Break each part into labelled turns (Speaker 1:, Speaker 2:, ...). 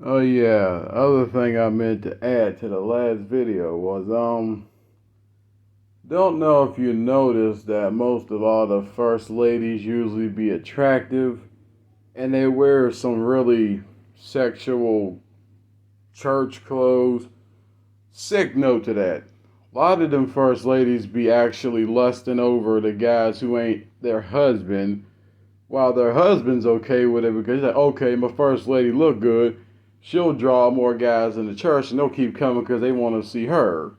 Speaker 1: Oh yeah, other thing I meant to add to the last video was don't know if you noticed that most of all the first ladies usually be attractive and they wear some really sexual church clothes. Sick note to that. A lot of them first ladies be actually lusting over the guys who ain't their husband, while their husband's okay with it because he's like, okay, my first lady look good. She'll draw more guys in the church and they'll keep coming because they want to see her.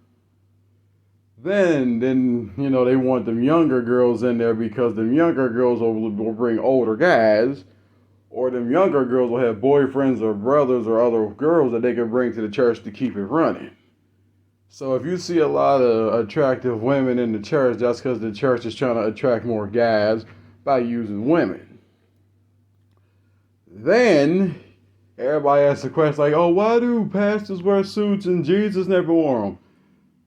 Speaker 1: Then they want them younger girls in there because them younger girls will bring older guys, or them younger girls will have boyfriends or brothers or other girls that they can bring to the church to keep it running. So if you see a lot of attractive women in the church, that's because the church is trying to attract more guys by using women. Then everybody asks the question like, oh, why do pastors wear suits and Jesus never wore them?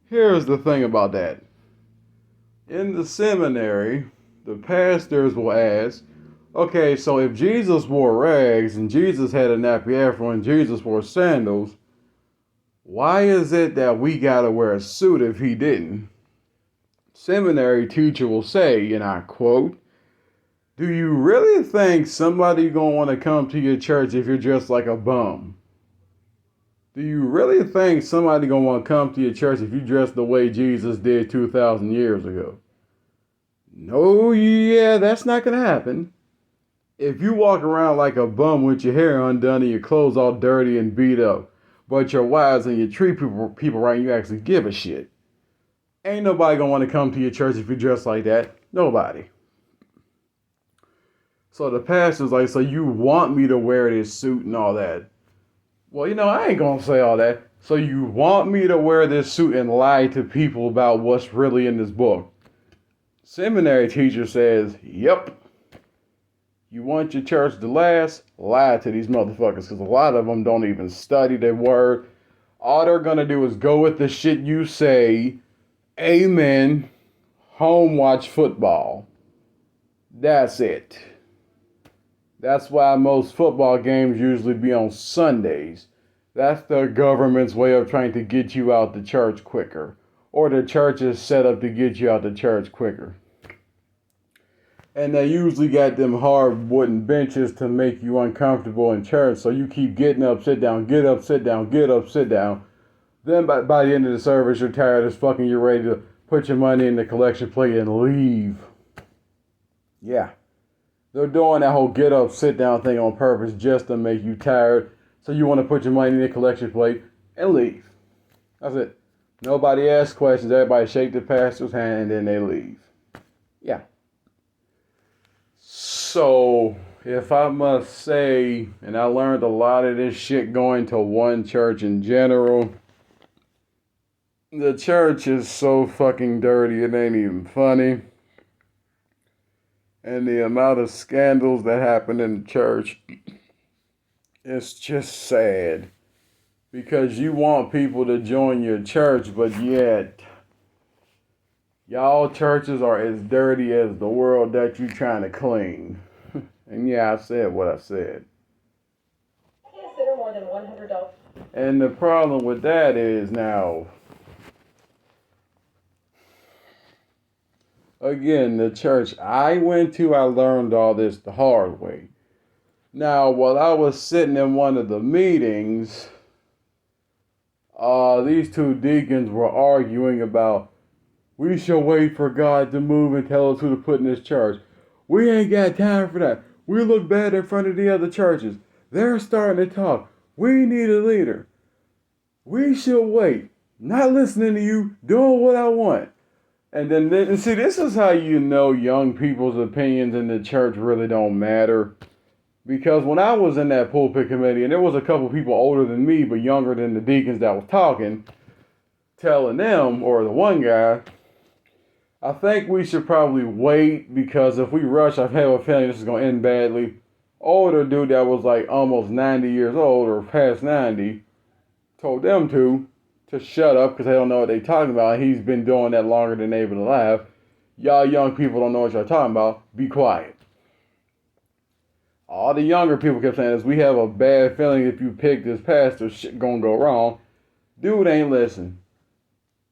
Speaker 1: Here's the thing about that. In the seminary, the pastors will ask, okay, so if Jesus wore rags and Jesus had a nappy afro and Jesus wore sandals, why is it that we gotta wear a suit if he didn't? Seminary teacher will say, and I quote, do you really think somebody gonna want to come to your church if you're dressed like a bum? Do you really think somebody gonna want to come to your church if you dress the way Jesus did 2,000 years ago? No, yeah, that's not gonna happen. If you walk around like a bum with your hair undone and your clothes all dirty and beat up, but you're wise and you treat people right and you actually give a shit, ain't nobody gonna want to come to your church if you dress like that. Nobody. So the pastor's like, so you want me to wear this suit and all that? Well, I ain't gonna say all that. So you want me to wear this suit and lie to people about what's really in this book? Seminary teacher says, yep. You want your church to last? Lie to these motherfuckers, because a lot of them don't even study their word. All they're gonna do is go with the shit you say, amen, home watch football. That's it. That's why most football games usually be on Sundays. That's the government's way of trying to get you out the church quicker. Or the church is set up to get you out the church quicker. And they usually got them hard wooden benches to make you uncomfortable in church. So you keep getting up, sit down, get up, sit down, get up, sit down. Then by the end of the service, you're tired as fucking, you're ready to put your money in the collection plate and leave. Yeah. They're doing that whole get up, sit down thing on purpose just to make you tired. So you want to put your money in the collection plate and leave. That's it. Nobody asks questions. Everybody shake the pastor's hand and then they leave. Yeah. So, if I must say, and I learned a lot of this shit going to one church in general, the church is so fucking dirty it ain't even funny. And the amount of scandals that happen in the church, it's just sad. Because you want people to join your church, but yet, y'all churches are as dirty as the world that you trying to clean. And yeah, I said what I said. Consider more than $100. And the problem with that is now, again, the church I went to, I learned all this the hard way. Now, while I was sitting in one of the meetings, these two deacons were arguing about, we shall wait for God to move and tell us who to put in this church. We ain't got time for that. We look bad in front of the other churches. They're starting to talk. We need a leader. We should wait. Not listening to you, doing what I want. And then see, this is how you know young people's opinions in the church really don't matter. Because when I was in that pulpit committee, and there was a couple people older than me, but younger than the deacons that was talking, telling them, or the one guy, I think we should probably wait because if we rush, I have a feeling this is going to end badly. Older dude that was like almost 90 years old or past 90 told them to shut up because they don't know what they're talking about. He's been doing that longer than they've been alive. Y'all young people don't know what y'all talking about. Be quiet. all the younger people kept saying is, we have a bad feeling if you pick this pastor, shit gonna go wrong. Dude ain't listen.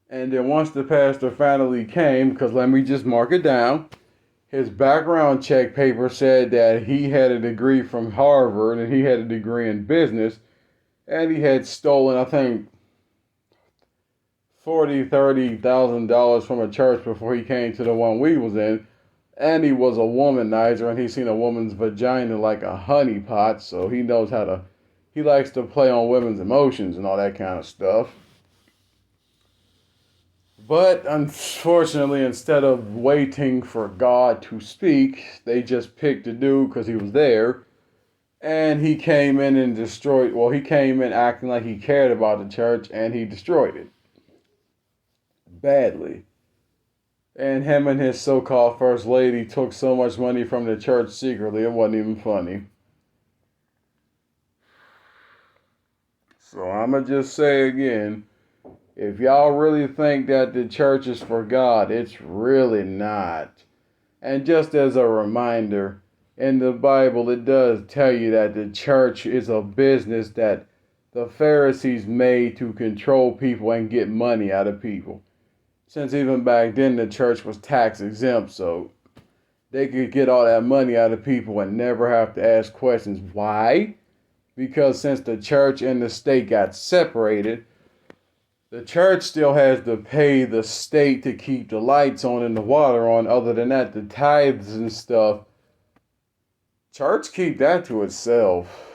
Speaker 1: And then once the pastor finally came, because let me just mark it down, his background check paper said that he had a degree from Harvard and he had a degree in business, and he had stolen, I think, $30,000 from a church before he came to the one we was in. And he was a womanizer, and he seen a woman's vagina like a honeypot, so he knows how to, he likes to play on women's emotions and all that kind of stuff. But unfortunately, instead of waiting for God to speak, they just picked a dude because he was there. And he came in and destroyed, well, he came in acting like he cared about the church, and he destroyed it. Badly. And him and his so-called first lady took so much money from the church secretly, it wasn't even funny. So I'ma just say again, if y'all really think that the church is for God, it's really not. And just as a reminder, in the Bible it does tell you that the church is a business that the Pharisees made to control people and get money out of people. Since even back then the church was tax exempt, so they could get all that money out of people and never have to ask questions. Why? Because since the church and the state got separated, the church still has to pay the state to keep the lights on and the water on. Other than that, the tithes and stuff, church keep that to itself.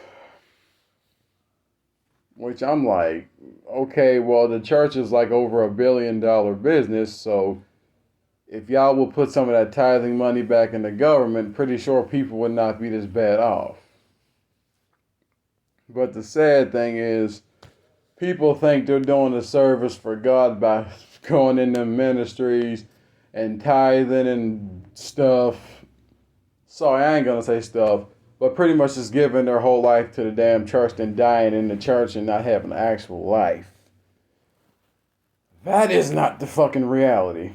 Speaker 1: Which I'm like, okay, well, the church is like over $1 billion business, so if y'all will put some of that tithing money back in the government, pretty sure people would not be this bad off. But the sad thing is, people think they're doing a service for God by going in the ministries and tithing and stuff. Sorry, I ain't gonna say stuff. But pretty much just giving their whole life to the damn church and dying in the church and not having an actual life. That is not the fucking reality.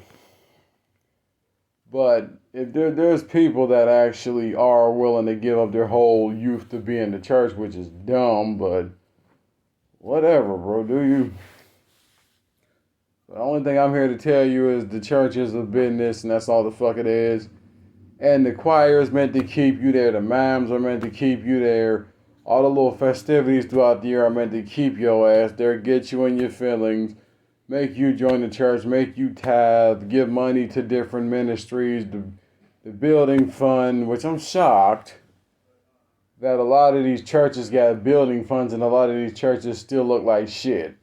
Speaker 1: But if there's people that actually are willing to give up their whole youth to be in the church, which is dumb, but whatever, bro, do you? The only thing I'm here to tell you is the church is a business, and that's all the fuck it is. And the choir is meant to keep you there. The mimes are meant to keep you there. All the little festivities throughout the year are meant to keep your ass there, get you in your feelings, make you join the church, make you tithe, give money to different ministries, the building fund, which I'm shocked that a lot of these churches got building funds and a lot of these churches still look like shit.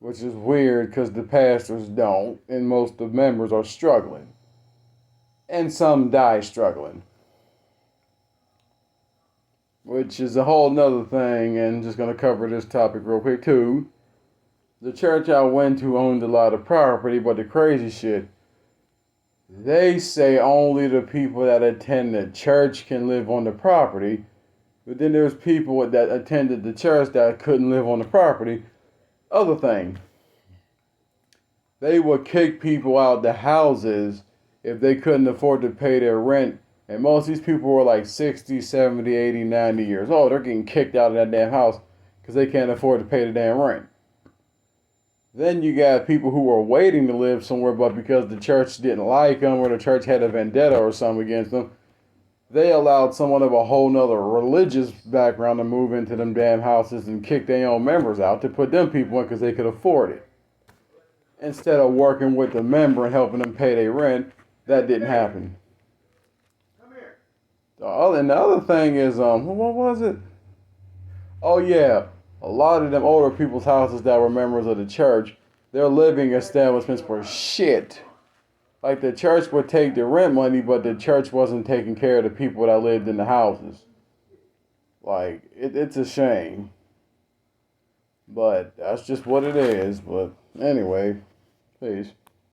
Speaker 1: Which is weird because the pastors don't, and most of the members are struggling. And some die struggling. Which is a whole nother thing, and just going to cover this topic real quick too. The church I went to owned a lot of property, but the crazy shit, they say only the people that attend the church can live on the property. But then there's people that attended the church that couldn't live on the property. Other thing, they would kick people out the houses if they couldn't afford to pay their rent. And most of these people were like 60, 70, 80, 90 years old. They're getting kicked out of that damn house because they can't afford to pay the damn rent. Then you got people who were waiting to live somewhere, but because the church didn't like them or the church had a vendetta or something against them, they allowed someone of a whole nother religious background to move into them damn houses and kick their own members out to put them people in because they could afford it. Instead of working with the member and helping them pay their rent, that didn't happen. And the other thing is, what was it? Oh yeah, a lot of them older people's houses that were members of the church, their living establishments were shit. Like the church would take the rent money, but the church wasn't taking care of the people that lived in the houses. Like, it's a shame. But that's just what it is. But anyway, peace.